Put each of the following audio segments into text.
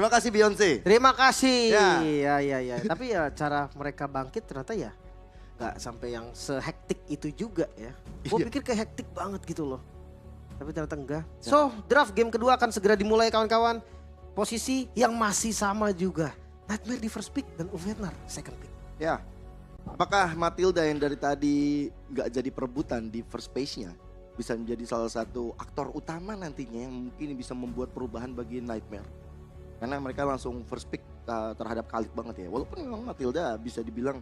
Terima kasih Beyonce. Terima kasih. Ya. Ya. Tapi ya cara mereka bangkit ternyata ya nggak sampai yang sehektik itu juga ya. Gue Iya. pikir kayak hektik banget gitu loh. Tapi ternyata enggak. So, draft game kedua akan segera dimulai kawan-kawan. Posisi yang masih sama juga. Nightmare di first pick dan Ulfwenar second pick. Ya. Apakah Matilda yang dari tadi nggak jadi perebutan di first page-nya bisa menjadi salah satu aktor utama nantinya yang mungkin bisa membuat perubahan bagi Nightmare? Karena mereka langsung first pick terhadap Khalid banget ya. Walaupun memang Matilda bisa dibilang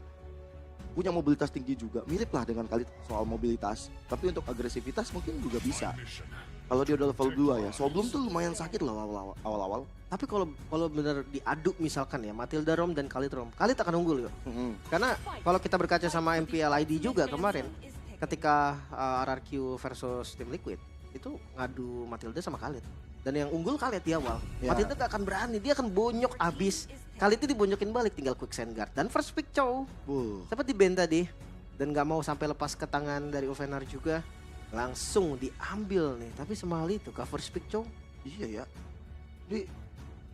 punya mobilitas tinggi juga, mirip lah dengan Khalid soal mobilitas. Tapi untuk agresivitas mungkin juga bisa. Kalau dia udah level 2 ya, Soblum tuh lumayan sakit loh awal-awal. Tapi kalau benar diaduk misalkan ya Matilda Rom dan Khalid Rom, Khalid akan unggul yuk. Karena kalau kita berkaca sama MPL ID juga kemarin ketika RRQ versus Team Liquid itu ngadu Matilda sama Khalid. Dan yang unggul Khalid di awal. Ya. Matilda gak akan berani, dia akan bonyok abis. Khalid itu dibonyokin balik tinggal quick sand guard. Dan first pick cow. Seperti Ben tadi. Dan gak mau sampai lepas ke tangan dari Ulfwenar juga. Langsung diambil nih. Tapi semahal itu kah first pick cow? Iya ya. Jadi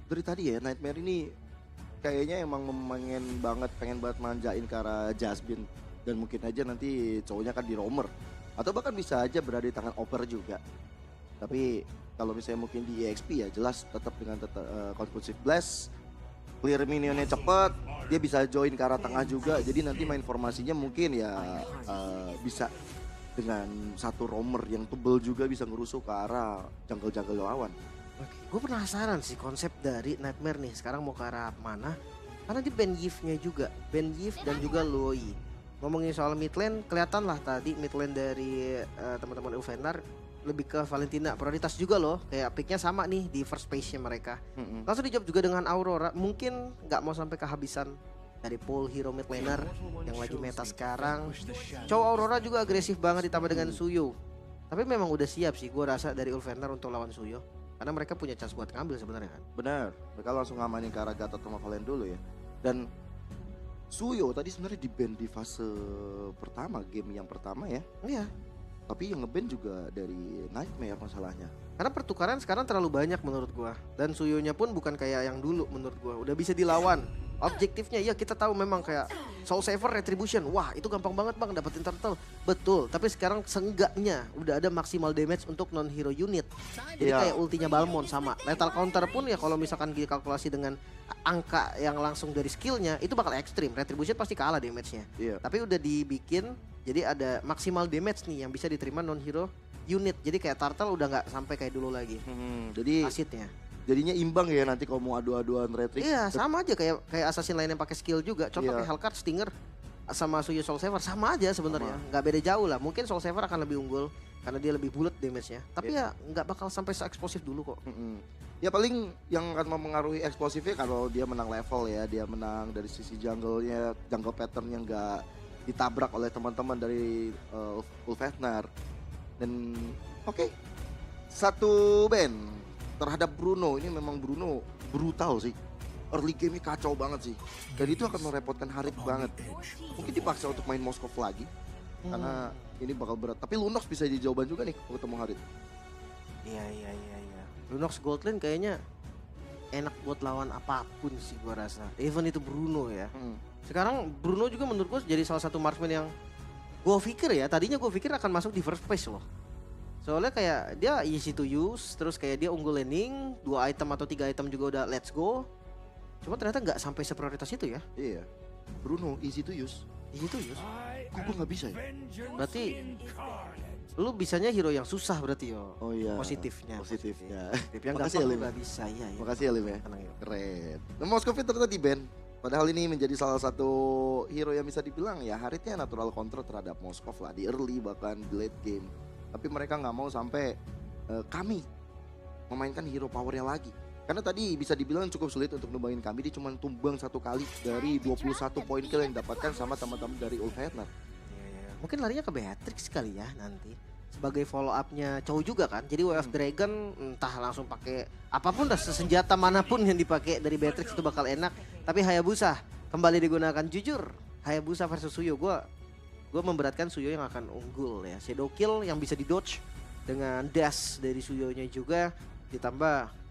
dari tadi ya Nightmare ini kayaknya emang pengen banget manjain ke arah Jasmine. Dan mungkin aja nanti cowoknya kan di roamer. Atau bahkan bisa aja berada di tangan Oper juga. Tapi kalau misalnya mungkin di EXP ya jelas tetap dengan Conclusive Blast, clear minionnya cepet, dia bisa join ke arah tengah juga. Jadi nanti main formasinya mungkin ya bisa dengan satu roamer yang tebel juga bisa ngerusuh ke arah jungle-jungle lawan. Oke, gue penasaran sih konsep dari Nightmare nih. Sekarang mau ke arah mana? Karena dia ban Yves-nya juga. Ban Yves dan juga Loi. Ngomongin soal mid lane, kelihatan lah tadi mid lane dari teman-teman Ulfwenar lebih ke Valentina. Prioritas juga loh. Kayak picknya sama nih di first page-nya mereka. Langsung dijawab juga dengan Aurora. Mungkin nggak mau sampai kehabisan dari pool hero mid laner yang lagi meta sekarang. Cowok Aurora juga agresif banget ditambah dengan Suyo. Tapi memang udah siap sih gue rasa dari Ulfwenar untuk lawan Suyo. Karena mereka punya chance buat ngambil sebenarnya kan. Benar, mereka langsung ngamanin ke arah Gatot sama Valen dulu ya. Dan Suyo tadi sebenarnya di ban di fase pertama, game yang pertama ya. Iya. Tapi yang ngeban juga dari Nightmare masalahnya. Karena pertukaran sekarang terlalu banyak menurut gua. Dan Suyonya pun bukan kayak yang dulu menurut gua. Udah bisa dilawan. Objektifnya ya kita tahu memang kayak Soul Saver Retribution. Wah itu gampang banget bang dapetin turtle. Betul. Tapi sekarang seenggaknya udah ada maksimal damage untuk non hero unit. Jadi kayak ultinya Balmond sama. Lethal counter pun ya kalau misalkan dikalkulasi dengan angka yang langsung dari skillnya itu bakal ekstrim. Retribution pasti kalah damage-nya. Tapi udah dibikin jadi ada maksimal damage nih yang bisa diterima non hero unit. Jadi kayak turtle udah nggak sampai kayak dulu lagi. Jadi asitnya. Jadinya imbang ya nanti kalau mau adu-aduan retrik. Iya sama aja kayak assassin lain yang pakai skill juga. Contoh kayak Hellcard, Stinger sama Suyo Soul Saver sama aja sebenarnya. Nggak beda jauh lah. Mungkin Soul Saver akan lebih unggul karena dia lebih bullet damage-nya. Tapi ya nggak bakal sampai se-eksplosif dulu kok. Ya paling yang akan mempengaruhi eksplosifnya kalau dia menang level ya. Dia menang dari sisi jungle-nya, jungle pattern yang nggak ditabrak oleh teman-teman dari Ulfwenar. Dan oke, satu band terhadap Bruno. Ini memang Bruno brutal sih. Early game-nya kacau banget sih. Dan itu akan merepotkan Harit banget. Mungkin dipaksa untuk main Moskov lagi. Karena ini bakal berat. Tapi Lunox bisa jadi jawaban juga nih kalau ketemu Harit. Iya. Lunox Gold Lane kayaknya enak buat lawan apapun sih gua rasa. Even itu Bruno ya. Sekarang Bruno juga menurut gua jadi salah satu marksman yang gua pikir ya. Tadinya gua pikir akan masuk di first place loh. Soalnya kayak dia easy to use, terus kayak dia unggul laning, 2 item atau 3 item juga udah let's go. Cuma ternyata nggak sampai seprioritas itu ya. Iya. Bruno easy to use. Easy to use. Kok gue nggak bisa ya? Berarti lu bisanya hero yang susah berarti yo. Oh iya. Positifnya. Yang Makasih ya, gampang Lim. nggak bisa ya. Makasih ya Lim ya. Tenang, yuk. Keren. Nah, Moskov ternyata di ban. Padahal ini menjadi salah satu hero yang bisa dibilang ya Haritnya natural counter terhadap Moskov lah di early bahkan di late game. Tapi mereka nggak mau sampai kami memainkan hero powernya lagi. Karena tadi bisa dibilang cukup sulit untuk numbangin kami. Dia cuma tumbang 1 kali dari 21 poin kill yang dapatkan sama teman-teman dari Ulfwenar. Mungkin larinya ke Beatrix kali ya nanti. Sebagai follow up-nya cowok juga kan. Jadi Way of Dragon entah langsung pakai apapun dah senjata manapun yang dipakai dari Beatrix itu bakal enak. Tapi Hayabusa kembali digunakan jujur. Hayabusa versus Suyo gue memberatkan Suyo yang akan unggul ya. Shadow kill yang bisa di dodge dengan dash dari Suyonya juga ditambah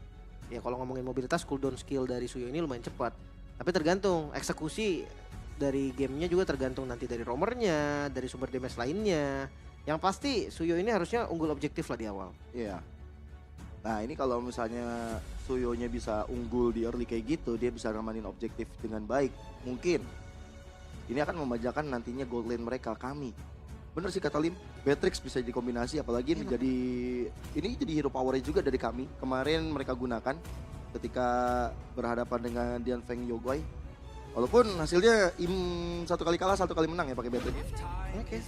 Ya kalau ngomongin mobilitas, cooldown skill dari Suyo ini lumayan cepat. Tapi tergantung eksekusi dari gamenya juga tergantung nanti dari roamernya, dari sumber damage lainnya. Yang pasti Suyo ini harusnya unggul objektif lah di awal. Iya. Nah ini kalau misalnya Suyonya bisa unggul di early kayak gitu, dia bisa ngamanin objektif dengan baik. Mungkin ini akan memajakan nantinya gold lane mereka, kami. Bener sih kata Lim, Beatrix bisa dikombinasi, apalagi ini jadi hero powernya juga dari kami. Kemarin mereka gunakan ketika berhadapan dengan Dian Feng Yogoi. Walaupun hasilnya satu kali kalah, satu kali menang ya pakai Beatrix. Oke.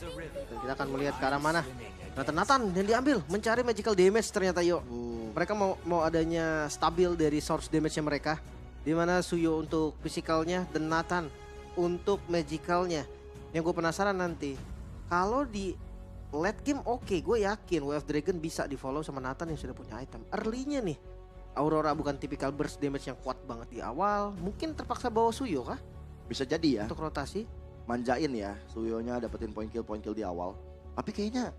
Dan kita akan melihat ke arah mana. Nathan yang diambil mencari magical damage ternyata yo. Mereka mau adanya stabil dari source damage-nya mereka. Di mana Suyo untuk physicalnya dan Nathan untuk magicalnya. Yang gue penasaran nanti, kalau di late game oke, gue yakin WF Dragon bisa di follow sama Nathan yang sudah punya item. Early-nya nih, Aurora bukan tipikal burst damage yang kuat banget di awal. Mungkin terpaksa bawa Suyo kah? Bisa jadi ya, Untuk rotasi. manjain ya Suyonya dapetin point kill di awal. Tapi kayaknya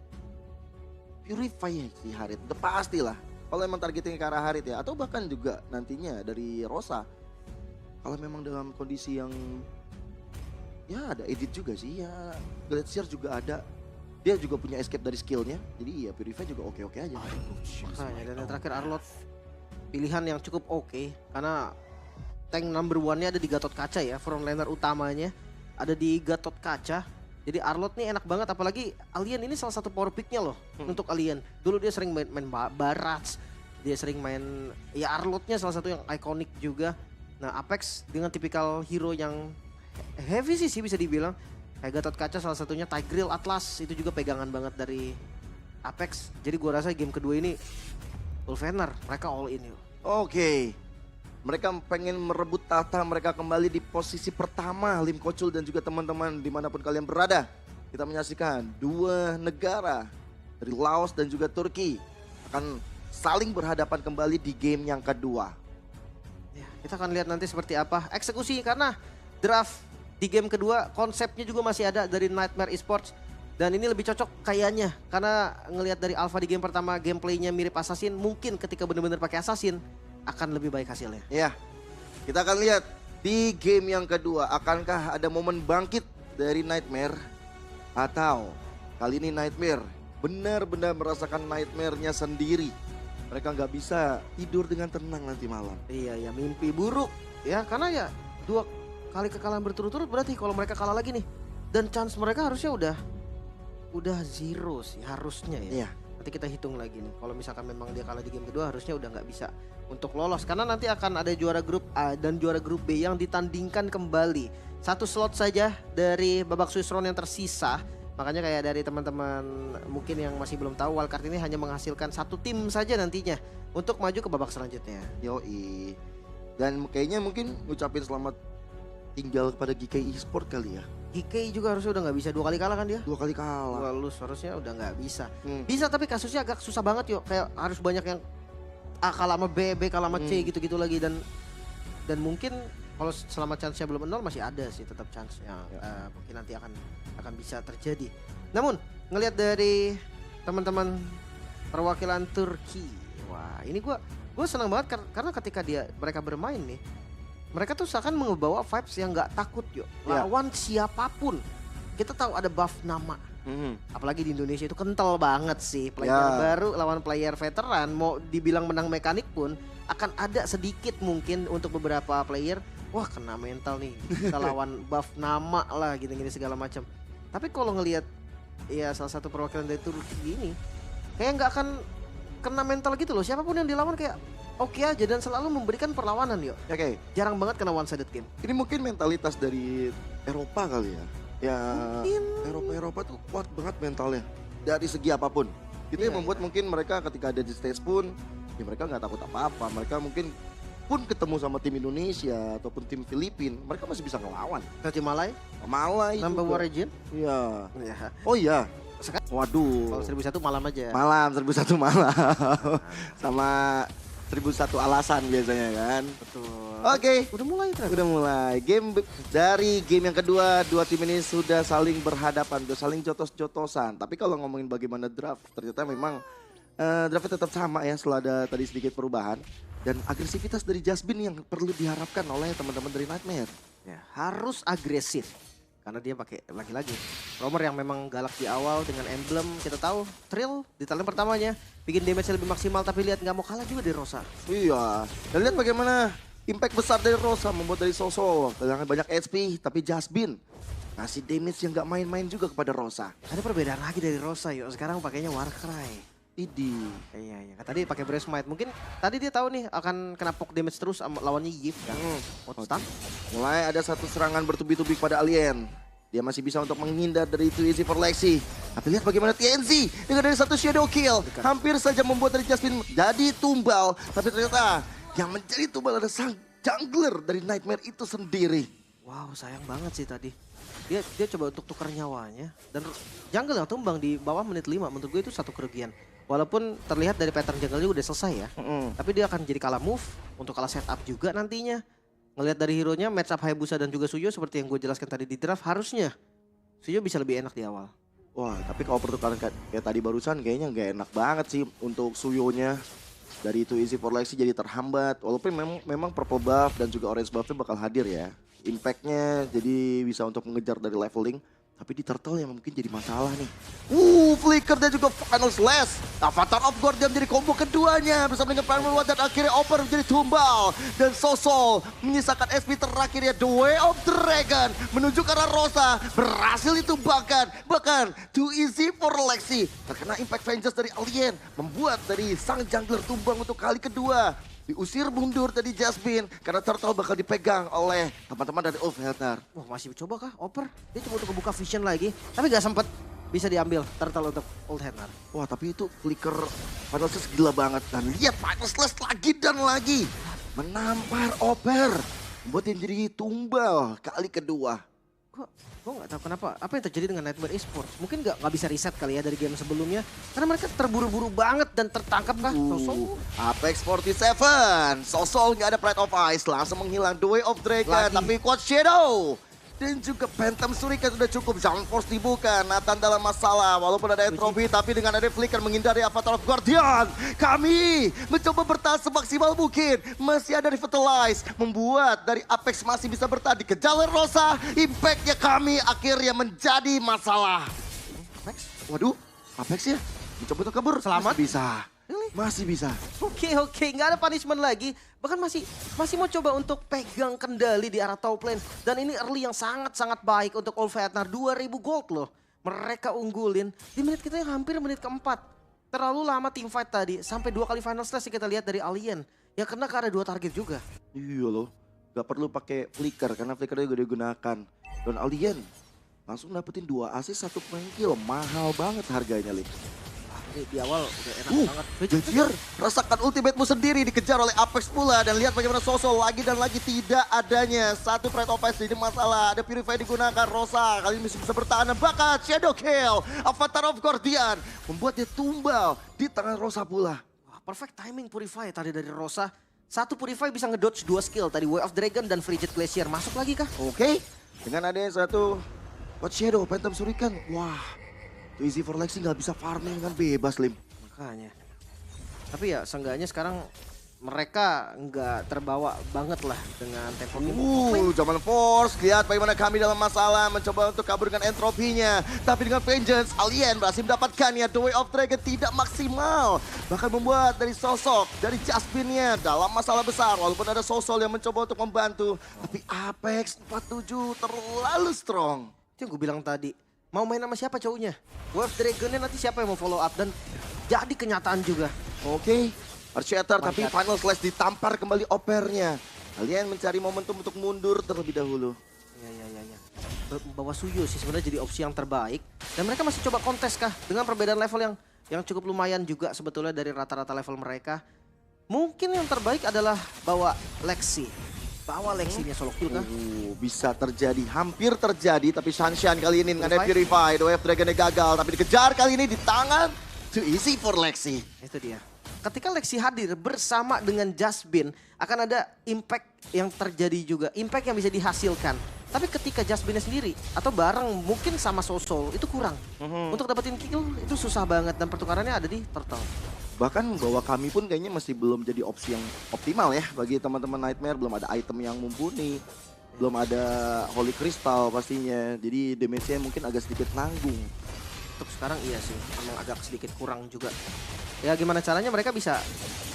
Purify ya si Harit, udah pasti lah. Kalau emang targeting ke arah Harit ya, atau bahkan juga nantinya dari Rosa. Kalau memang dalam kondisi yang ya ada edit juga sih ya, Glacier juga ada. Dia juga punya escape dari skillnya, jadi ya Purify juga oke-oke aja. Makanya dan yang terakhir Arlot, pilihan yang cukup oke karena tank number one-nya ada di Gatot Kaca ya, frontliner utamanya ada di Gatot Kaca. Jadi Arlot nih enak banget, apalagi Alien ini salah satu power pick-nya loh untuk Alien. Dulu dia sering main Barats, dia sering main ya Arlotnya salah satu yang ikonik juga. Nah Apex dengan tipikal hero yang heavy sih bisa dibilang. Kayak Gatot Kaca salah satunya, Tigreal, Atlas itu juga pegangan banget dari Apex. Jadi gua rasa game kedua ini Ulfener, mereka all in yuk. Oke. Mereka pengen merebut tahta mereka kembali di posisi pertama. Lim Kocul dan juga teman-teman dimanapun kalian berada. Kita menyaksikan dua negara dari Laos dan juga Turki akan saling berhadapan kembali di game yang kedua. Ya, kita akan lihat nanti seperti apa eksekusi, karena draft di game kedua konsepnya juga masih ada dari Nightmare Esports. Dan ini lebih cocok kayaknya karena ngelihat dari alpha di game pertama gameplaynya mirip Assassin, mungkin ketika benar-benar pakai Assassin akan lebih baik hasilnya. Ya, kita akan lihat di game yang kedua, akankah ada momen bangkit dari Nightmare, atau kali ini Nightmare benar-benar merasakan nightmare-nya sendiri. Mereka nggak bisa tidur dengan tenang nanti malam. Iya ya, mimpi buruk ya, karena ya 2 kali kekalahan berturut-turut berarti kalau mereka kalah lagi nih, dan chance mereka harusnya udah zero sih harusnya ya. Iya. Nanti kita hitung lagi nih, kalau misalkan memang dia kalah di game kedua harusnya udah nggak bisa untuk lolos, karena nanti akan ada juara grup A dan juara grup B yang ditandingkan kembali. Satu slot saja dari babak Swiss round yang tersisa. Makanya kayak dari teman-teman mungkin yang masih belum tahu, wildcard ini hanya menghasilkan satu tim saja nantinya untuk maju ke babak selanjutnya. Yoi. Dan kayaknya mungkin ngucapin selamat tinggal kepada GK Esport kali ya. GK juga harusnya udah nggak bisa 2 kali kalah kan dia? 2 kali kalah. Lalu harusnya udah nggak bisa. Bisa tapi kasusnya agak susah banget yuk. Kayak harus banyak yang A kalah sama B, B kalah sama C gitu-gitu lagi, dan mungkin kalau selama chance-nya belum nol masih ada sih tetap chance-nya. Mungkin nanti akan bisa terjadi. Namun ngelihat dari teman-teman perwakilan Turki, wah ini gue senang banget karena ketika mereka bermain nih, mereka tuh seakan membawa vibes yang nggak takut yuk lawan siapapun. Kita tahu ada buff nama. Apalagi di Indonesia itu kental banget sih, player baru lawan player veteran, mau dibilang menang mekanik pun akan ada sedikit mungkin untuk beberapa player, wah kena mental nih kita lawan buff nama lah gini-gini segala macam. Tapi kalau ngelihat ya salah satu perwakilan dari Turki ini kayak nggak akan kena mental gitu loh, siapapun yang dilawan kayak oke aja dan selalu memberikan perlawanan yuk. Oke. Jarang banget kena one sided game. Ini mungkin mentalitas dari Eropa kali ya. Ya Mungkin. Eropa tuh kuat banget mentalnya dari segi apapun. Itu yang membuat mungkin mereka ketika ada di stage pun ya mereka nggak takut apa-apa. Mereka mungkin pun ketemu sama tim Indonesia ataupun tim Filipina, mereka masih bisa ngelawan. Tim Malay? Malay Number juga. one region? Iya. Ya. Oh iya. Sekarang Waduh. kalau 1001 malam aja. Malam 1001 malam. Sama 1001 alasan biasanya kan. Betul. Oke. Udah mulai ternyata. Udah mulai. Dari game yang kedua, dua tim ini sudah saling berhadapan, sudah saling jotos-jotosan. Tapi kalau ngomongin bagaimana draft, ternyata memang Draftnya tetap sama ya setelah ada tadi sedikit perubahan. Dan agresivitas dari Jasmine yang perlu diharapkan oleh teman-teman dari Nightmare. Ya, harus agresif. Karena dia pakai lagi-lagi Romer yang memang galak di awal dengan emblem. Kita tahu Trill di talent pertamanya bikin damage lebih maksimal, tapi lihat nggak mau kalah juga dari Rosa. Iya, dan lihat bagaimana impact besar dari Rosa membuat dari Sosol. Kehilangan banyak HP, tapi Jasmine ngasih damage yang nggak main-main juga kepada Rosa. Ada perbedaan lagi dari Rosa yuk. Sekarang pakainya Warcry. Idi. Iya. Tadi pakai Breast Smite. Mungkin tadi dia tahu nih akan kena poke damage terus sama lawannya Yif kan. Stun. Mulai ada satu serangan bertubi-tubi kepada Alien. Dia masih bisa untuk menghindar dari Too Easy for Lexi. Tapi lihat bagaimana TNZ dengan dari satu shadow kill. Hampir saja membuat dari Jasmine jadi tumbal. Tapi ternyata yang menjadi tumbal adalah sang jungler dari Nightmare itu sendiri. Wow, sayang banget sih tadi. Dia coba untuk tukar nyawanya. Dan jungle yang tumbang di bawah menit 5. Menurut gue itu satu kerugian. Walaupun terlihat dari pattern jungle-nya udah selesai ya. Tapi dia akan jadi kalah move. Untuk kalah setup juga nantinya. Ngelihat dari hero-nya match up Hayabusa dan juga Suyo seperti yang gue jelaskan tadi di draft. Harusnya Suyo bisa lebih enak di awal. Wah, tapi kalau pertukaran kayak tadi barusan kayaknya nggak enak banget sih untuk Suyo-nya. Dari itu Easy for Lexi jadi terhambat. Walaupun memang purple buff dan juga orange buff-nya bakal hadir ya. Impact-nya jadi bisa untuk mengejar dari leveling. Tapi di turtle yang mungkin jadi masalah nih. Flicker dan juga final slash. Avatar of Guardian jadi combo keduanya bersama dengan Primal Watt dan akhirnya Oper menjadi tumbal. Dan Sosol menyisakan SP terakhirnya The Way of Dragon menuju ke arah Rosa. Berhasil ditumbangkan. Bahkan Too Easy for Lexi. Terkena impact vengeance dari Alien. Membuat dari sang jungler tumbang untuk kali kedua. Diusir mundur tadi Jasmine karena turtle bakal dipegang oleh teman-teman dari Ulfhednar. Wah, masih coba kah Oper? Dia coba untuk membuka vision lagi. Tapi gak sempet bisa diambil turtle untuk Ulfhednar. Wah, tapi itu flicker Final Slash gila banget. Dan lihat Final Slash lagi dan lagi. Menampar Oper. Membuat yang jadi tumbal kali kedua. Gue gak tahu kenapa, apa yang terjadi dengan Nightmare Esports. Mungkin gak bisa reset kali ya dari game sebelumnya. Karena mereka terburu-buru banget dan tertangkap kah? Sosol. Apex 47. Sosol gak ada Pride of Ice. Langsung menghilang The Way of Dragon. Tapi kuat Shadow. Dan juga Phantom Shuriken sudah cukup. Jump Force dibuka. Nathan dalam masalah. Walaupun ada entropy. Tapi dengan ada flicker menghindari Avatar of Guardian. Kami mencoba bertahan semaksimal mungkin. Masih ada Revitalize. Membuat dari Apex masih bisa bertahan. Dikejar oleh Rosa. Impact-nya kami akhirnya menjadi masalah. Apex? Waduh. Apex ya. Mencoba untuk kabur. Selamat. Masih bisa. Really? Masih bisa. Oke, nggak ada punishment lagi. Bahkan masih mau coba untuk pegang kendali di arah top lane. Dan ini early yang sangat-sangat baik untuk Ulfhednar. 2000 gold loh. Mereka unggulin di menit kita yang hampir menit keempat. Terlalu lama team fight tadi. Sampai 2 kali final slash yang kita lihat dari Alien. Ya kena ke arah 2 target juga. Iya loh. Gak perlu pakai flicker karena flickernya juga digunakan. Dan Alien langsung dapetin 2 assist 1 kill. Mahal banget harganya, Lip. Di awal udah enak banget. Javier, rasakan ultimate-mu sendiri dikejar oleh Apex pula. Dan lihat bagaimana Sosol lagi dan lagi tidak adanya. Satu Pride of Ice ini masalah. Ada Purify digunakan. Rosa kali ini bisa bertahan. Bakat Shadow Kill. Avatar of Guardian. Membuat dia tumbal di tangan Rosa pula. Wah, perfect timing Purify tadi dari Rosa. Satu Purify bisa ngedodge 2 skill. Tadi Way of Dragon dan Frigid Glacier. Masuk lagi kah? Oke. Dengan adanya satu What Shadow, Phantom Shuriken. Wah. Too Easy for Lexi nggak bisa farming dengan bebas, Lim. Makanya. Tapi ya seenggaknya sekarang mereka nggak terbawa banget lah dengan tempo game. Zaman Force, lihat bagaimana kami dalam masalah mencoba untuk kabur dengan entropinya. Tapi dengan Vengeance, Alien berhasil mendapatkannya. The Way of Dragon tidak maksimal. Bahkan membuat dari sosok, dari Jasmine-nya dalam masalah besar. Walaupun ada Sosol yang mencoba untuk membantu. Tapi Apex 47 terlalu strong. Itu yang gue bilang tadi. Mau main sama siapa cowoknya? Way of Dragon-nya nanti siapa yang mau follow up dan jadi kenyataan juga. Oke, Archater tapi final slash ditampar kembali Opernya. Kalian mencari momentum untuk mundur terlebih dahulu. Ya. Bawa Suyo sih sebenarnya jadi opsi yang terbaik. Dan mereka masih coba kontes kah dengan perbedaan level yang cukup lumayan juga sebetulnya dari rata-rata level mereka. Mungkin yang terbaik adalah bawa Lexi. Bawa Lexinya solo kill kah? Bisa terjadi, hampir terjadi. Tapi Sunshine kali ini dengan Purify. The Wave Dragon gagal, tapi dikejar kali ini di tangan. Too Easy for Lexi. Itu dia. Ketika Lexi hadir bersama dengan Jasmine, akan ada impact yang terjadi juga. Impact yang bisa dihasilkan. Tapi ketika Jasmine sendiri atau bareng mungkin sama Sosol itu kurang. Untuk dapetin kill itu susah banget dan pertukarannya ada di Turtle. Bahkan bahwa kami pun kayaknya masih belum jadi opsi yang optimal ya bagi teman-teman Nightmare. Belum ada item yang mumpuni, belum ada Holy Crystal pastinya. Jadi damage-nya mungkin agak sedikit nanggung. Untuk sekarang iya sih, memang agak sedikit kurang juga. Ya gimana caranya mereka bisa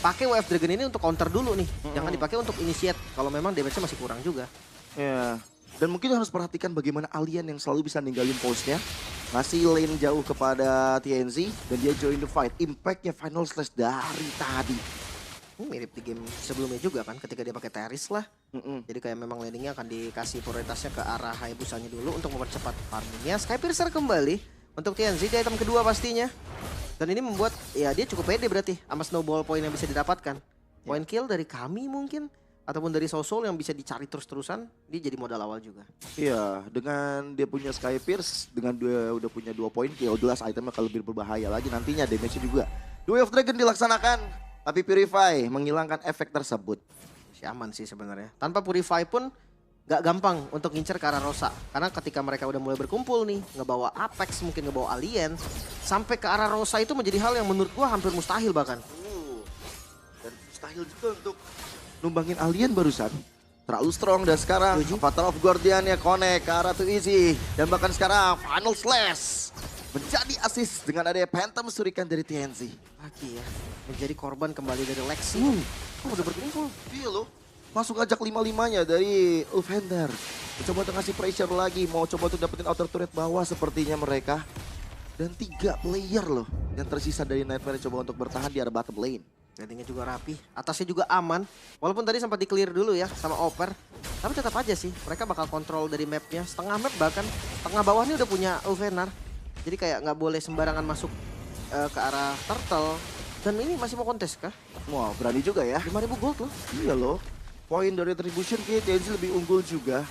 pakai WF Dragon ini untuk counter dulu nih. Jangan dipakai untuk initiate kalau memang damage-nya masih kurang juga. Ya, dan mungkin harus perhatikan bagaimana Alien yang selalu bisa ninggalin post-nya. Ngasih lane jauh kepada TNZ dan dia join the fight. Impact-nya Final Slash dari tadi. Mirip di game sebelumnya juga kan ketika dia pakai Teris lah. Jadi kayak memang landingnya akan dikasih prioritasnya ke arah Hayabusanya dulu untuk mempercepat farmingnya. Skypiercer kembali untuk TNZ di item kedua pastinya. Dan ini membuat ya dia cukup pede berarti sama snowball point yang bisa didapatkan. Point kill dari kami mungkin ataupun dari Soul yang bisa dicari terus-terusan, dia jadi modal awal juga. Iya, dengan dia punya Sky Pierce, dengan dia udah punya 2 poin kill, jelas itemnya akan lebih berbahaya lagi nantinya, damage juga. Duel of Dragon dilaksanakan, tapi Purify menghilangkan efek tersebut. Masih aman sih sebenarnya. Tanpa Purify pun gak gampang untuk ngincer ke arah Rosa. Karena ketika mereka udah mulai berkumpul nih, ngebawa Apex, mungkin ngebawa Alien, sampai ke arah Rosa itu menjadi hal yang menurut gua hampir mustahil bahkan. Dan mustahil juga untuk numbangin Alien barusan. Terlalu strong dan sekarang Avatar of Guardian ya connect ke arah Too Easy. Dan bahkan sekarang Final Slash menjadi assist dengan adanya Phantom Shuriken dari TNZ. Lagi ya, menjadi korban kembali dari Lexi. Udah berkumpul. Iya loh. Langsung ajak 5-5-nya dari Ulfhender. Coba untuk ngasih pressure lagi. Mau coba untuk dapetin outer turret bawah sepertinya mereka. Dan 3 player loh yang tersisa dari Nightmare coba untuk bertahan di arah bottom lane. Landingnya juga rapi, atasnya juga aman. Walaupun tadi sempat di-clear dulu ya sama Oper. Tapi tetap aja sih, mereka bakal kontrol dari mapnya. Setengah map bahkan, tengah bawah ini udah punya Ulfhenar. Jadi kayak nggak boleh sembarangan masuk ke arah Turtle. Dan ini masih mau kontes kah? Wah berani juga ya. 5.000 gold loh. Iya loh. Poin dari Retribution kayak TNZ lebih unggul juga.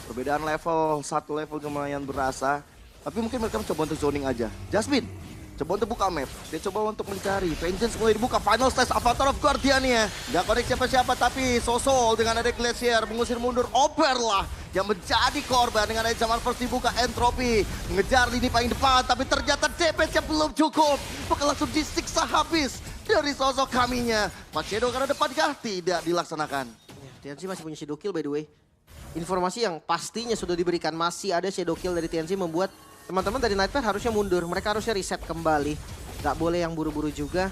Perbedaan level, satu level lumayan berasa. Tapi mungkin mereka mencoba untuk zoning aja. Jasmine, coba untuk buka map. Dia coba untuk mencari. Vengeance mulai dibuka. Final Slash Avatar of Guardian-nya. Gak connect siapa-siapa tapi Sosol dengan ada Glacier mengusir mundur Oper lah yang menjadi korban dengan ada zaman first dibuka Entropy. Mengejar lini paling depan tapi ternyata damage-nya belum cukup. Maka langsung disiksa habis dari sosok kaminya. Mas Shadow karena depan kah? Tidak dilaksanakan. TNC masih punya Shadow Kill by the way. Informasi yang pastinya sudah diberikan, masih ada Shadow Kill dari TNC membuat teman-teman dari Nightmare harusnya mundur. Mereka harusnya reset kembali. Gak boleh yang buru-buru juga.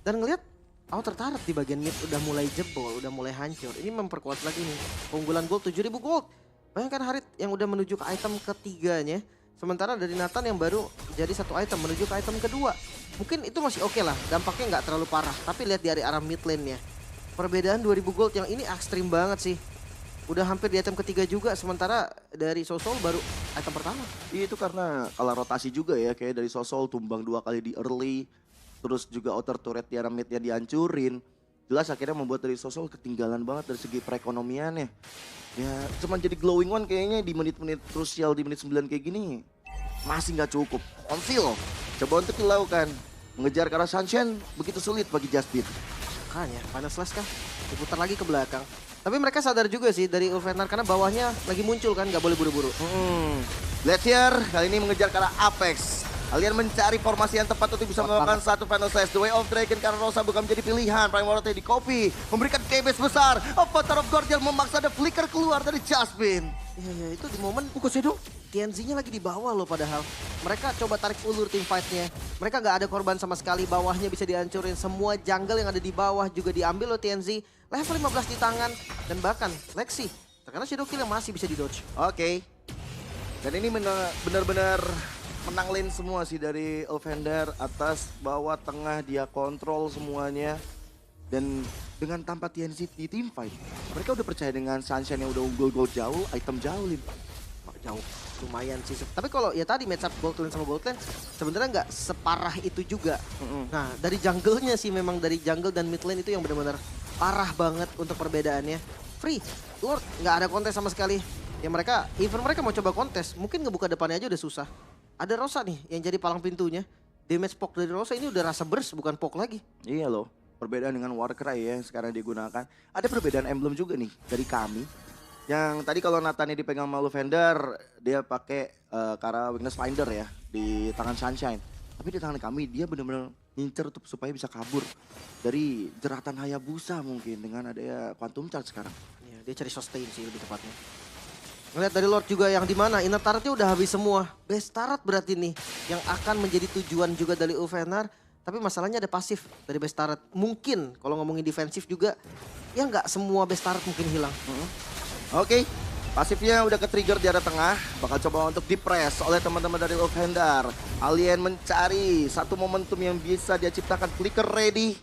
Dan ngelihat outer turret di bagian mid udah mulai jebol, udah mulai hancur. Ini memperkuat lagi nih. Keunggulan gold 7.000 gold. Bayangkan Harit yang udah menuju ke item ketiganya. Sementara dari Nathan yang baru jadi satu item menuju ke item kedua. Mungkin itu masih oke lah. Dampaknya nggak terlalu parah. Tapi lihat dari arah mid lane-nya. Perbedaan 2.000 gold yang ini ekstrim banget sih. Udah hampir di item ketiga juga, sementara dari Sosol baru item pertama. Itu karena kalah rotasi juga ya, kayak dari Sosol tumbang 2 kali di early, terus juga outer turret di arah midnya dihancurin. Jelas akhirnya membuat dari Sosol ketinggalan banget dari segi perekonomiannya. Ya cuman jadi glowing one kayaknya di menit-menit krusial di menit 9 kayak gini masih nggak cukup. Konsil coba untuk dilakukan, mengejar ke arah Sunshine begitu sulit bagi Jasmine. Makanya, Final Slash kah? Diputar lagi ke belakang. Tapi mereka sadar juga sih dari Ulfhenar karena bawahnya lagi muncul kan, nggak boleh buru-buru. Glacier kali ini mengejar ke arah Apex. Kalian mencari formasi yang tepat untuk bisa melakukan satu Final Slash. The Way of Dragon karena Rosa bukan menjadi pilihan. Prime Warrior di copy, memberikan damage besar. Avatar of Guardian memaksa ada flicker keluar dari Jasmine. Iya, itu di momen Buko Shadow. TNZ-nya lagi di bawah loh padahal. Mereka coba tarik ulur tim fight-nya. Mereka nggak ada korban sama sekali. Bawahnya bisa dihancurin. Semua jungle yang ada di bawah juga diambil loh TNZ. Level 15 di tangan. Dan bahkan Lexi terkena Shadow Kill yang masih bisa di-dodge. Oke. Dan ini benar-benar menang lane semua sih dari Ulfhender. Atas, bawah, tengah dia kontrol semuanya. Dan dengan tanpa TNZ di team fight, mereka udah percaya dengan Sunshine yang udah unggul gold jauh, item jauh Lim. Jauh lumayan sih. Tapi kalau ya tadi match up gold lane sama gold lane sebenarnya nggak separah itu juga. Nah dari jungle-nya sih memang dari jungle dan mid lane itu yang benar-benar parah banget untuk perbedaannya. Free, Lord nggak ada kontes sama sekali. Ya mereka, even mereka mau coba kontes, mungkin ngebuka depannya aja udah susah. Ada Rosa nih yang jadi palang pintunya. Damage poke dari Rosa ini udah rasa burst bukan poke lagi. Iya loh, perbedaan dengan Warcry ya sekarang digunakan. Ada perbedaan emblem juga nih dari kami. Yang tadi kalau Nathan dipegang sama Ulfhender, dia pakai Kara Weakness Finder ya di tangan Sunshine. Tapi di tangan kami dia benar-benar ngincer supaya bisa kabur dari jeratan Hayabusa mungkin dengan adanya Quantum Charge sekarang. Ya, dia cari sustain sih lebih tepatnya. Ngeliat dari Lord juga yang di mana inner turretnya udah habis semua. Base turret berarti nih yang akan menjadi tujuan juga dari Ulfenar. Tapi masalahnya ada pasif dari base turret. Mungkin kalau ngomongin defensif juga ya nggak semua base turret mungkin hilang. Oke, pasifnya udah ke-trigger di area tengah. Bakal coba untuk di-press oleh teman-teman dari Ulfhendar. Alien mencari satu momentum yang bisa dia ciptakan. Flicker ready.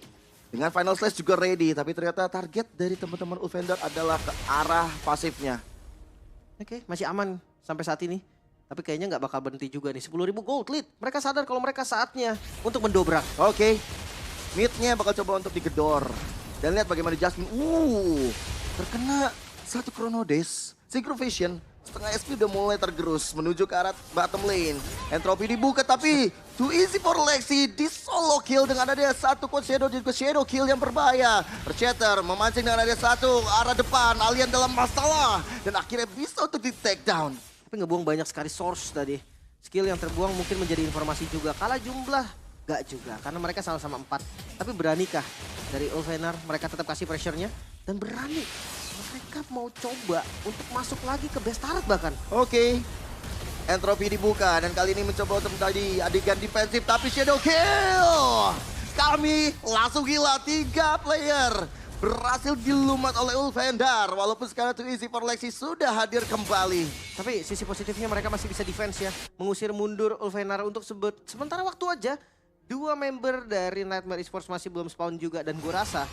Dengan Final Slash juga ready. Tapi ternyata target dari teman-teman Ulfhendar adalah ke arah pasifnya. Oke, masih aman sampai saat ini. Tapi kayaknya nggak bakal berhenti juga nih. 10.000 gold lead. Mereka sadar kalau mereka saatnya untuk mendobrak. Oke, mid-nya bakal coba untuk digedor. Dan lihat bagaimana Jasmine. Terkena satu Chrono Daze. Synchro Vision. Setengah SP udah mulai tergerus menuju ke arah bottom lane. Entropy dibuka tapi too easy for Lexi. Di solo kill dengan ada satu Quad Shadow dan juga Shadow kill yang berbahaya. Perceter memancing dengan ada satu arah depan. Alien dalam masalah. Dan akhirnya bisa untuk di take down. Tapi ngebuang banyak sekali source tadi. Skill yang terbuang mungkin menjadi informasi juga. Kalah jumlah gak juga karena mereka sama-sama 4. Tapi beranikah dari Ulfenar mereka tetap kasih pressure-nya dan berani. Mereka mau coba untuk masuk lagi ke base turret bahkan. Oke. Entropy dibuka dan kali ini mencoba untuk menjadi adegan defensif tapi Shadow kill. Kami langsung gila 3 player. Berhasil dilumat oleh Ulfhendar. Walaupun sekarang too easy for Lexi sudah hadir kembali. Tapi sisi positifnya mereka masih bisa defense ya. Mengusir mundur Ulfenar untuk sementara waktu aja. 2 member dari Nightmare Esports masih belum spawn juga. Dan gue rasa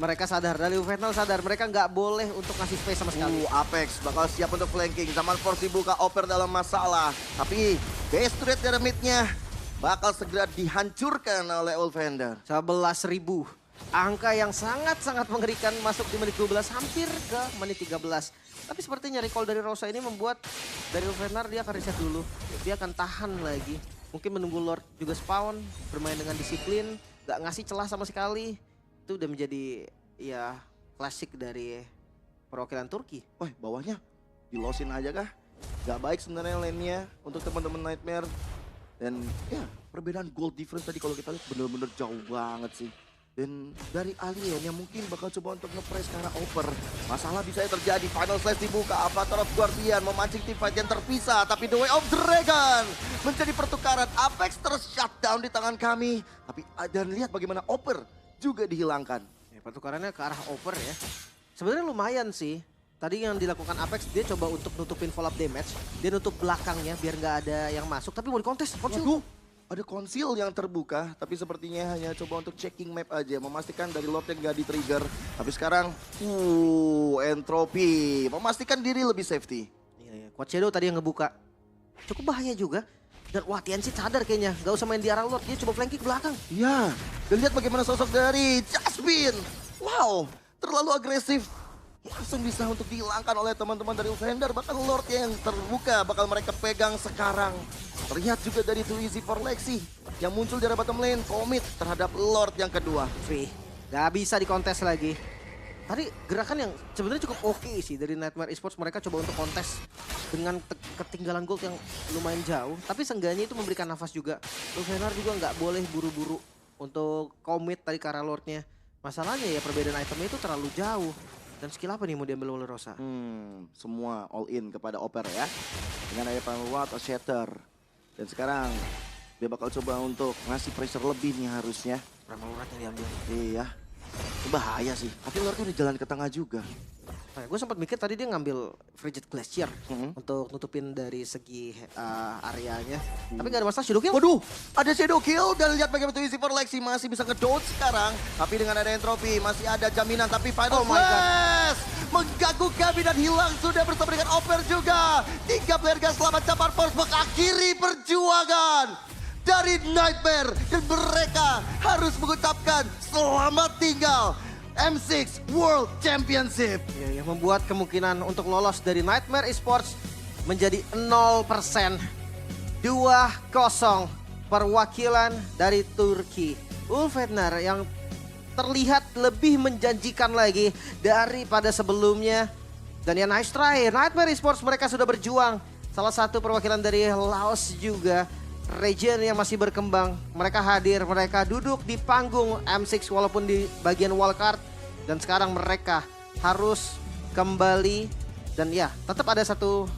mereka sadar, dari Ulfenar sadar mereka nggak boleh untuk ngasih space sama sekali. Apex bakal siap untuk flanking. Zaman Force dibuka, Oper dalam masalah. Tapi base turret dari mid-nya bakal segera dihancurkan oleh Ulfhendar. 11.000. Angka yang sangat-sangat mengerikan masuk di menit 12 hampir ke menit 13. Tapi sepertinya recall dari Rosa ini membuat dari Ulfenar dia akan reset dulu. Dia akan tahan lagi. Mungkin menunggu Lord juga spawn, bermain dengan disiplin, gak ngasih celah sama sekali. Itu udah menjadi ya klasik dari perwakilan Turki. Wah, bawahnya dilosin aja kah? Gak baik sebenarnya lane-nya untuk teman-teman Nightmare. Dan ya perbedaan gold difference tadi kalau kita lihat bener-bener jauh banget sih. Dan dari Alien yang mungkin bakal coba untuk nge-press karena over. Masalah bisa terjadi. Final Slash dibuka. Avatar of Guardian memancing tim fight yang terpisah. Tapi The Way of Dragon menjadi pertukaran. Apex ter-shutdown di tangan kami. Tapi dan lihat bagaimana over juga dihilangkan. Ya, pertukarannya ke arah over ya. Sebenarnya lumayan sih. Tadi yang dilakukan Apex dia coba untuk nutupin follow up damage. Dia nutup belakangnya biar nggak ada yang masuk. Tapi mau dikontes. Waduh, ada konsil yang terbuka. Tapi sepertinya hanya coba untuk checking map aja. Memastikan dari Lord yang nggak di-trigger. Tapi sekarang, Entropy. Memastikan diri lebih safety. Iya. Quad Shadow tadi yang ngebuka. Cukup bahaya juga. Dan wah TNC sadar kayaknya. Gak usah main di arah Lord. Dia coba flanking ke belakang. Ya, dan lihat bagaimana sosok dari Jasmine. Wow, terlalu agresif. Langsung bisa untuk dihilangkan oleh teman-teman dari Ulfhendar. Bahkan Lord yang terbuka bakal mereka pegang sekarang. Terlihat juga dari Too Easy for Lexi yang muncul dari bottom lane. Komit terhadap Lord yang kedua. Free. Gak bisa dikontes lagi. Tadi gerakan yang sebenarnya cukup oke sih dari Nightmare Esports. Mereka coba untuk kontes dengan ketinggalan gold yang lumayan jauh. Tapi seenggaknya itu memberikan nafas juga. Ulfhendar juga nggak boleh buru-buru untuk komit tadi ke arah Lordnya. Masalahnya ya perbedaan itemnya itu terlalu jauh. Dan skill apa nih mau diambil oleh Rosa? Semua all in kepada Oper ya. Dengan ada Primal atau Shatter. Dan sekarang dia bakal coba untuk ngasih pressure lebih nih harusnya. Primal yang diambil. Iya. Itu bahaya sih. Tapi Lord udah jalan ke tengah juga. Nah, gue sempat mikir tadi dia ngambil Frigid Glacier untuk nutupin dari segi areanya. Tapi gak ada masalah Shadow Kill. Waduh, ada Shadow Kill dan lihat bagaimana Too Easy for Lexi masih bisa ngedodge sekarang. Tapi dengan ada Entropy masih ada jaminan. Tapi Final Flash mengganggu kami dan hilang sudah bersama dengan Oper juga. 3 player gas selamat Jamar Force mengakhiri perjuangan dari Nightmare. Dan mereka harus mengucapkan selamat tinggal. M6 World Championship. Ya, yang membuat kemungkinan untuk lolos dari Nightmare Esports menjadi 0%. 2-0 perwakilan dari Turki. Ulfhendar yang terlihat lebih menjanjikan lagi daripada sebelumnya. Dan ya nice try, Nightmare Esports mereka sudah berjuang. Salah satu perwakilan dari Laos juga region yang masih berkembang. Mereka hadir, mereka duduk di panggung M6 walaupun di bagian wildcard. Dan sekarang mereka harus kembali. Dan ya tetap ada satu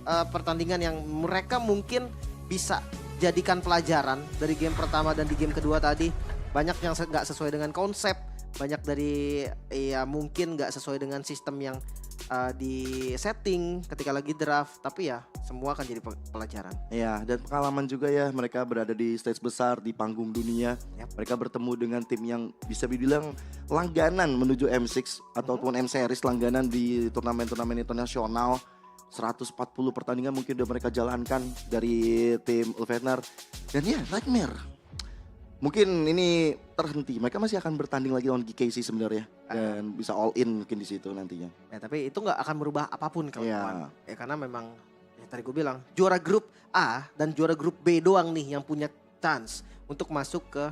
pertandingan yang mereka mungkin bisa jadikan pelajaran dari game pertama dan di game kedua tadi. Banyak yang nggak sesuai dengan konsep. Banyak dari ya mungkin nggak sesuai dengan sistem yang di setting ketika lagi draft, tapi ya semua akan jadi pelajaran. Ya, dan pengalaman juga ya, mereka berada di stage besar di panggung dunia. Yap. Mereka bertemu dengan tim yang bisa dibilang langganan menuju M6 ataupun M Series, langganan di turnamen-turnamen internasional. 140 pertandingan mungkin udah mereka jalankan dari tim Ulvenar. Dan ya, Nightmare mungkin ini terhenti. Mereka masih akan bertanding lagi lawan GKC sebenarnya dan bisa all in mungkin di situ nantinya. Ya tapi itu nggak akan merubah apapun kawan-kawan. Iya. Ya karena memang ya tadi gue bilang juara grup A dan juara grup B doang nih yang punya chance untuk masuk ke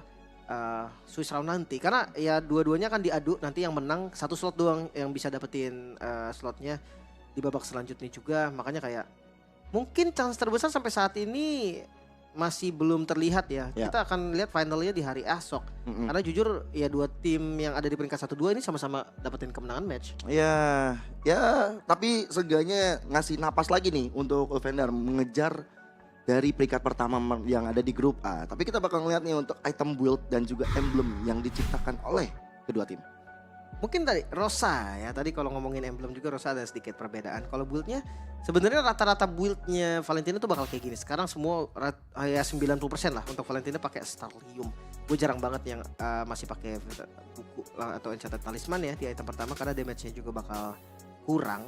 Swiss round nanti. Karena ya dua-duanya akan diadu, nanti yang menang satu slot doang yang bisa dapetin slotnya di babak selanjutnya juga. Makanya kayak mungkin chance terbesar sampai saat ini masih belum terlihat ya. Ya. Kita akan lihat finalnya di hari esok. Karena jujur ya dua tim yang ada di peringkat 1-2 ini sama-sama dapetin kemenangan match. Ya, tapi seenggaknya ngasih napas lagi nih untuk Ulvenar mengejar dari peringkat pertama yang ada di grup A. Tapi kita bakal ngeliat nih untuk item build dan juga emblem yang diciptakan oleh kedua tim. Mungkin tadi Rosa ya, tadi kalau ngomongin emblem juga Rosa ada sedikit perbedaan. Kalau buildnya sebenarnya rata-rata buildnya Valentina tuh bakal kayak gini. Sekarang semua ya 90% lah untuk Valentina pakai Starlium. Gue jarang banget yang masih pakai buku atau enchanted talisman ya di item pertama karena damage-nya juga bakal kurang.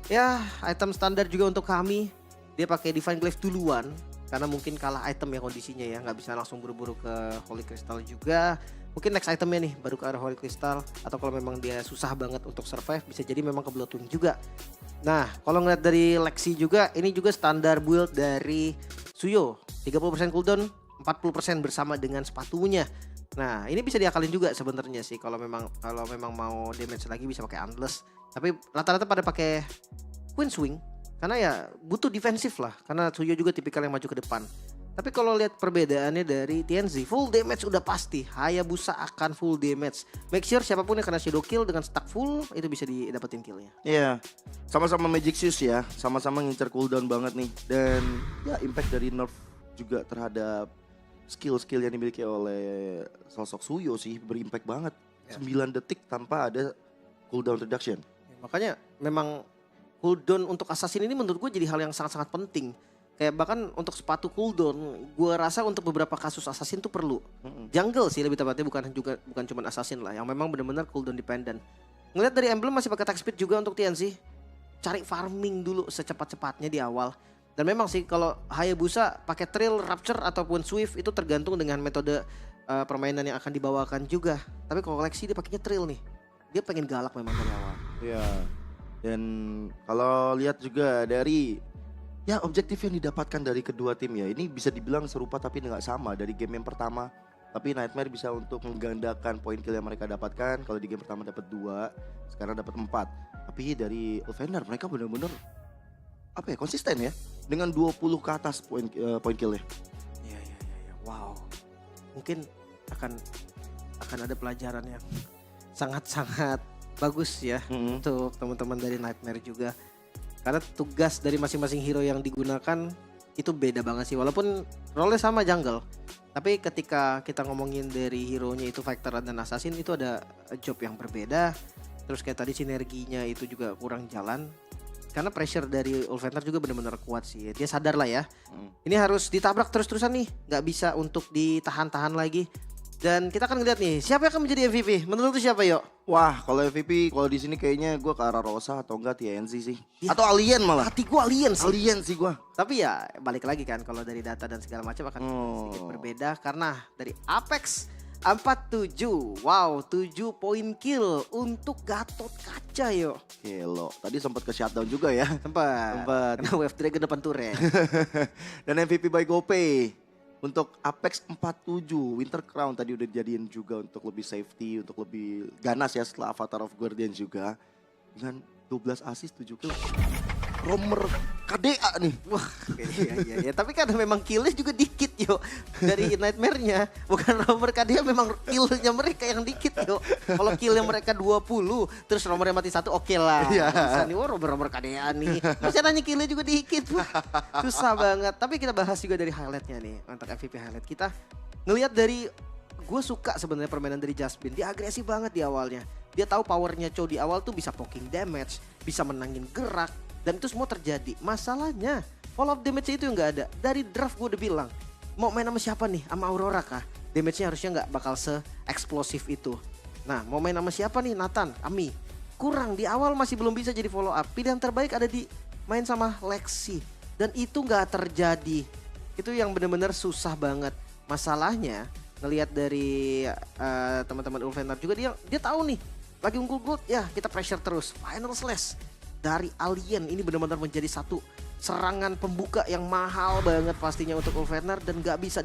Ya item standar juga untuk kami, dia pakai Divine Glaive duluan karena mungkin kalah item ya kondisinya ya, nggak bisa langsung buru-buru ke Holy Crystal juga. Mungkin next itemnya nih baru ke arah Holy Crystal, atau kalau memang dia susah banget untuk survive bisa jadi memang ke Bloodwing juga. Nah kalau ngeliat dari Lexi juga, ini juga standar build dari Suyo, 30% cooldown, 40% bersama dengan sepatunya. Nah ini bisa diakalin juga sebenarnya sih kalau memang mau damage lagi bisa pakai Endless. Tapi rata-rata pada pakai Queen Swing karena ya butuh defensif lah, karena Suyo juga tipikal yang maju ke depan. Tapi kalau lihat perbedaannya dari TNZ, full damage udah pasti. Hayabusa akan full damage. Make sure siapapun yang kena shadow kill dengan stack full itu bisa didapetin killnya. Iya, sama-sama Magic Shoes ya, sama-sama ngincer cooldown banget nih. Dan ya impact dari nerf juga terhadap skill-skill yang dimiliki oleh sosok Suyo sih berimpact banget. Ya. 9 detik tanpa ada cooldown reduction. Makanya memang cooldown untuk assassin ini menurut gue jadi hal yang sangat-sangat penting. Kayak bahkan untuk sepatu cooldown, gue rasa untuk beberapa kasus assassin tuh perlu. Jungle sih lebih tepatnya, bukan cuma assassin lah, yang memang benar-benar cooldown dependent. Ngeliat dari emblem masih pakai attack speed juga untuk TNC. Cari farming dulu secepat-cepatnya di awal. Dan memang sih kalau Hayabusa pakai Trill, Rapture ataupun Swift itu tergantung dengan metode permainan yang akan dibawakan juga. Tapi kalau koleksi dia pakainya Trill nih. Dia pengen galak memang dari awal. Iya. Dan kalau lihat juga dari ya objektif yang didapatkan dari kedua tim ya, ini bisa dibilang serupa tapi nggak sama dari game yang pertama. Tapi Nightmare bisa untuk menggandakan poin kill yang mereka dapatkan. Kalau di game pertama dapat 2, sekarang dapat 4. Tapi dari Ulvenar mereka benar-benar apa ya, konsisten ya dengan 20 ke atas poin killnya. Iya. Wow. Mungkin akan ada pelajaran yang sangat-sangat bagus ya untuk teman-teman dari Nightmare juga. Karena tugas dari masing-masing hero yang digunakan itu beda banget sih. Walaupun role-nya sama jungle, tapi ketika kita ngomongin dari hero-nya itu fighter dan assassin, itu ada job yang berbeda. Terus kayak tadi sinerginya itu juga kurang jalan. Karena pressure dari Ulvenar juga benar-benar kuat sih. Dia sadar lah ya. Ini harus ditabrak terus-terusan nih, nggak bisa untuk ditahan-tahan lagi. Dan kita akan lihat nih siapa yang akan menjadi MVP. Menurut lu siapa, Yo? Wah, kalau MVP kalau di sini kayaknya gue ke arah Rosa atau enggak TNC sih. Ya, atau Alien malah. Hati gua Alien sih. Alien sih gue. Tapi ya balik lagi kan kalau dari data dan segala macam akan sedikit berbeda karena dari Apex 47. Wow, 7 poin kill untuk Gatot Kaca, Yo. Gelo. Tadi sempat ke shutdown juga ya. Sempat. Karena Wave Dragon depan turret. Dan MVP by GoPay. Untuk Apex 47 Winter Crown tadi udah dijadiin juga untuk lebih safety, untuk lebih ganas ya setelah Avatar of Guardian juga. Dengan 12 assist 7 kill. Romer KDA nih. Wah, iya. Tapi kan memang killnya juga dikit yo. Dari Nightmare-nya, bukan Romer KDA memang killnya mereka yang dikit yo. Kalau killnya mereka 20, terus Romernya mati 1, oke lah. Iya. Bisa nih, wah Romer KDA nih. Masih nanya killnya juga dikit. Wah, susah banget. Tapi kita bahas juga dari highlightnya nih. Untuk MVP highlight kita. Ngelihat dari, gue suka sebenarnya permainan dari Jasmine. Dia agresif banget di awalnya. Dia tahu powernya Chow di awal tuh bisa poking damage, bisa menangin gerak. Dan itu semua terjadi. Masalahnya fall of damage itu yang gak ada. Dari draft gue udah bilang, mau main sama siapa nih? Sama Aurora kah? Damage-nya harusnya gak bakal se-eksplosif itu. Nah, mau main sama siapa nih? Nathan, Ami. Kurang, di awal masih belum bisa jadi follow up. Pilihan terbaik ada di main sama Lexi. Dan itu gak terjadi. Itu yang benar-benar susah banget. Masalahnya, ngelihat dari teman-teman Ulfenar juga, dia tahu nih. Lagi unggul gold, ya kita pressure terus. Final slash dari Alien ini benar-benar menjadi satu serangan pembuka yang mahal banget pastinya untuk Ulfenar dan gak bisa